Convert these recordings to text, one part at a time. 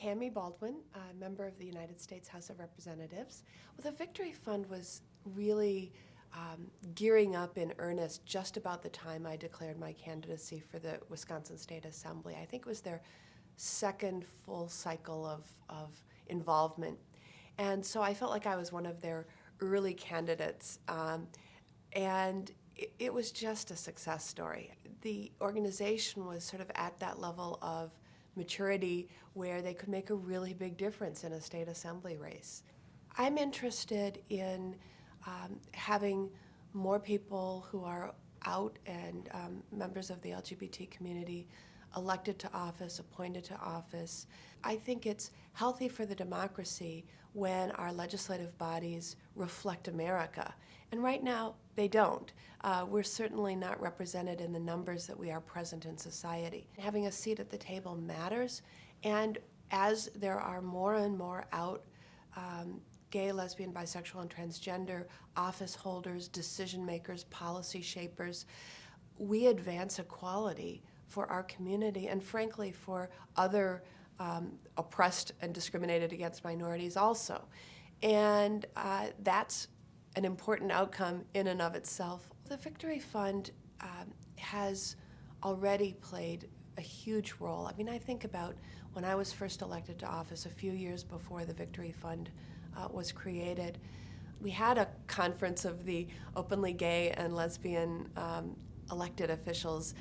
Tammy Baldwin, a member of the United States House of Representatives. Well, the Victory Fund was really gearing up in earnest just about the time I declared my candidacy for the Wisconsin State Assembly. I think it was their second full cycle of involvement. And so I felt like I was one of their early candidates. And it was just a success story. The organization was sort of at that level of maturity where they could make a really big difference in a state assembly race. I'm interested in having more people who are out and members of the LGBT community elected to office, appointed to office. I think it's healthy for the democracy when our legislative bodies reflect America. And right now, they don't. We're certainly not represented in the numbers that we are present in society. Having a seat at the table matters, and as there are more and more out gay, lesbian, bisexual, and transgender office holders, decision makers, policy shapers, we advance equality for our community and frankly for other oppressed and discriminated against minorities also. And that's an important outcome in and of itself. The Victory Fund has already played a huge role. I mean, I think about when I was first elected to office a few years before the Victory Fund was created. We had a conference of the openly gay and lesbian elected officials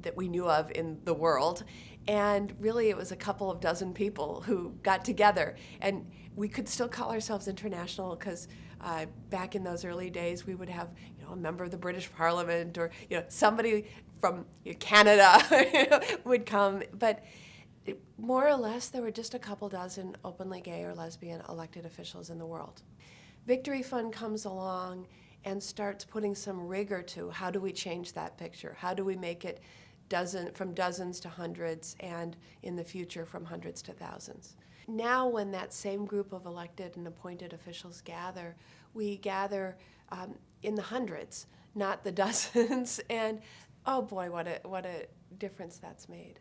that we knew of in the world. And really it was a couple of dozen people who got together. And we could still call ourselves international because back in those early days we would have a member of the British Parliament or somebody from Canada would come. But more or less there were just a couple dozen openly gay or lesbian elected officials in the world. Victory Fund comes along and starts putting some rigor to how do we change that picture? How do we make it from dozens to hundreds, and in the future from hundreds to thousands? Now when that same group of elected and appointed officials gather, we gather in the hundreds, not the dozens, and oh boy, what a difference that's made.